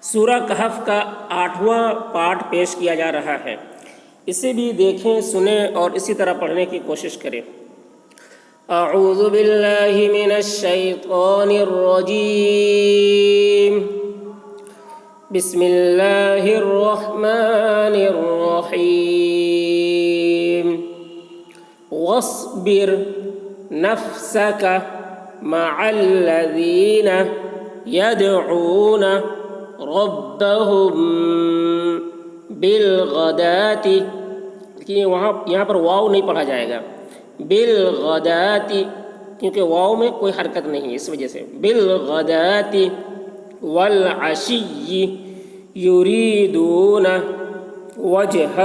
سورہ کہف کا 8واں پارٹ پیش کیا جا رہا ہے. اسے بھی دیکھیں، سنیں اور اسی طرح پڑھنے کی کوشش کریں. اعوذ باللہ من الشیطان الرجیم. بسم اللہ الرحمن الرحیم. واصبر نفسك مع الذین يدعون ربهم بالغداة، یہاں پر واو نہیں پڑھا جائے گا، بالغداة، کیونکہ واو میں کوئی حرکت نہیں ہے، اس وجہ سے بالغداة والعشی یریدون وجہہ،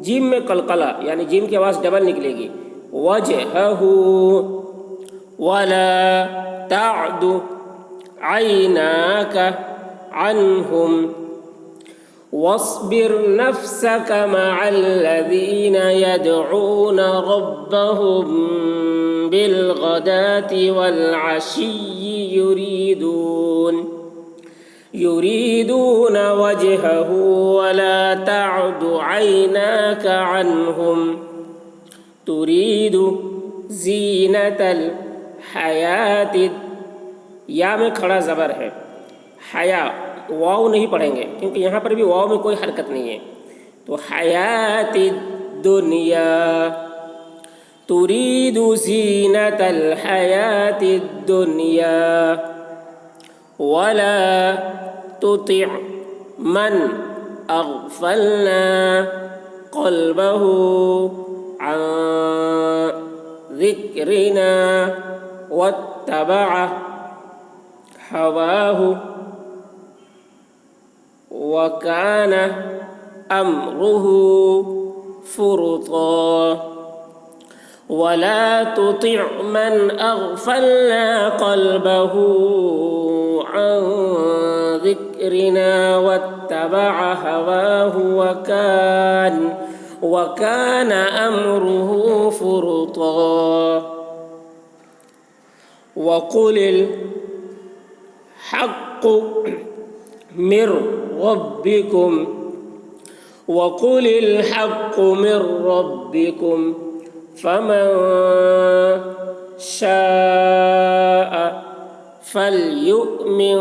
جیم میں قلقلہ یعنی جیم کی آواز ڈبل نکلے گی، وجہہ ولا تعد عیناک عنہم واصبر نفسك مع الذين يدعون ربهم بالغداة والعشي يريدون وجهه ولا تعد عيناك عنهم تريد زینت الحیات. یا میں کھڑا زبر ہے، حیا واو نہیں پڑھیں گے کیونکہ یہاں پر بھی واو میں کوئی حرکت نہیں ہے. تو حیات الدنیا، ترید زینت الحیات الدنیا ولا تطع من اغفلنا قلبه عن ذکرنا واتبع هواه وكان أمره فرطا. ولا تطع من أغفلنا قلبه عن ذكرنا واتبع هواه وكان أمره فرطا. وقل الحق من ربكم فمن شاء فلیؤمن.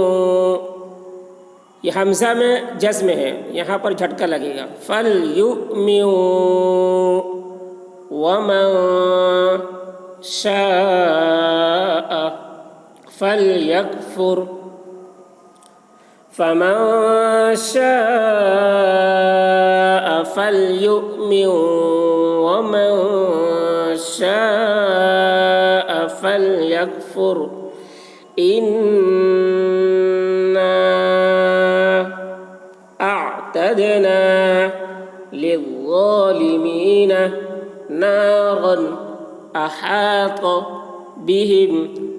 یہ حمزہ میں جزم ہے، یہاں پر جھٹکا لگے گا، فلیؤمن. ومن شاء فلیکفر. فمن شاء فلیؤمن ومن شاء فلیکفر. إنا أعتدنا للظالمين نارا أحاط بهم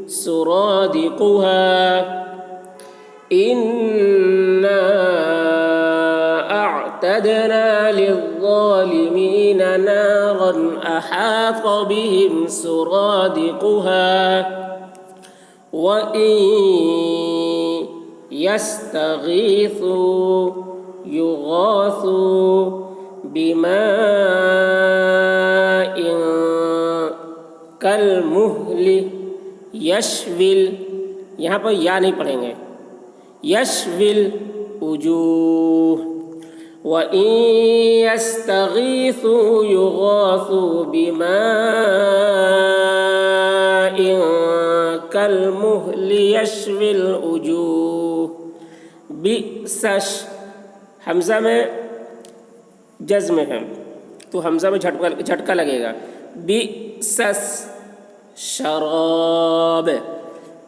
سرادقها. إنا أعتدنا للظالمين نارا أحاط بهم سرادقها وَإِن يَسْتَغِيثُوا يُغَاثُوا بِمَاءٍ كَالْمُهْلِ يَشْوِي، یہاں پر یا نہیں پڑھیں گے، يَشْوِي الْوُجُوهِ. وَإِن يَسْتَغِيثُوا يُغَاثُوا بِمَاءٍ كالمهل يشوي الوجوه. بئسش، حمزہ میں جزم ہے تو حمزہ میں جھٹکا لگے گا. بئسس شراب،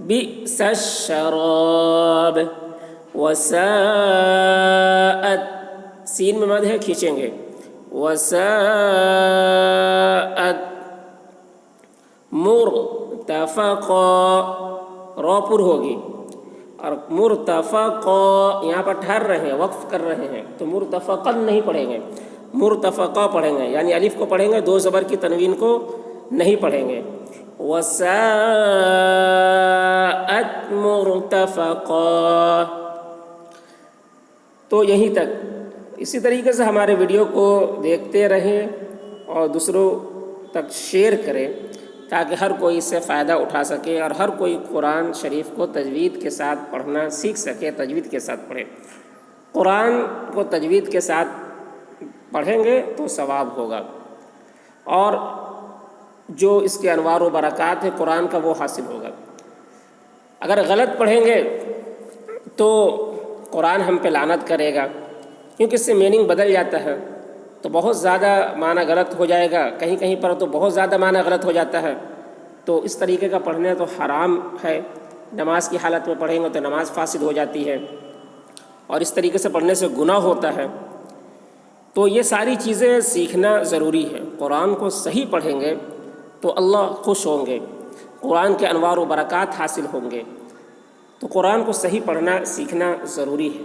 بئسش شراب. وساءت، سین میں مد ہے کھینچیں گے، وساءت مرتفقا، را پر ہوگی، اور مرتفقا یہاں پر ٹھہر رہے ہیں، وقف کر رہے ہیں تو مرتفقا نہیں پڑھیں گے، مرتفقا پڑھیں گے، یعنی الف کو پڑھیں گے، دو زبر کی تنوین کو نہیں پڑھیں گے. وساءت مرتفقا. تو یہیں تک. اسی طریقے سے ہمارے ویڈیو کو دیکھتے رہیں اور دوسروں تک شیئر کریں تاکہ ہر کوئی اس سے فائدہ اٹھا سکے اور ہر کوئی قرآن شریف کو تجوید کے ساتھ پڑھنا سیکھ سکے، تجوید کے ساتھ پڑھے. قرآن کو تجوید کے ساتھ پڑھیں گے تو ثواب ہوگا، اور جو اس کے انوار و برکات ہے قرآن کا وہ حاصل ہوگا. اگر غلط پڑھیں گے تو قرآن ہم پہ لعنت کرے گا، کیونکہ اس سے میننگ بدل جاتا ہے، تو بہت زیادہ معنی غلط ہو جائے گا. کہیں کہیں پر تو بہت زیادہ معنی غلط ہو جاتا ہے. تو اس طریقے کا پڑھنا تو حرام ہے. نماز کی حالت میں پڑھیں گے تو نماز فاسد ہو جاتی ہے، اور اس طریقے سے پڑھنے سے گناہ ہوتا ہے. تو یہ ساری چیزیں سیکھنا ضروری ہے. قرآن کو صحیح پڑھیں گے تو اللہ خوش ہوں گے، قرآن کے انوار و برکات حاصل ہوں گے. تو قرآن کو صحیح پڑھنا سیکھنا ضروری ہے.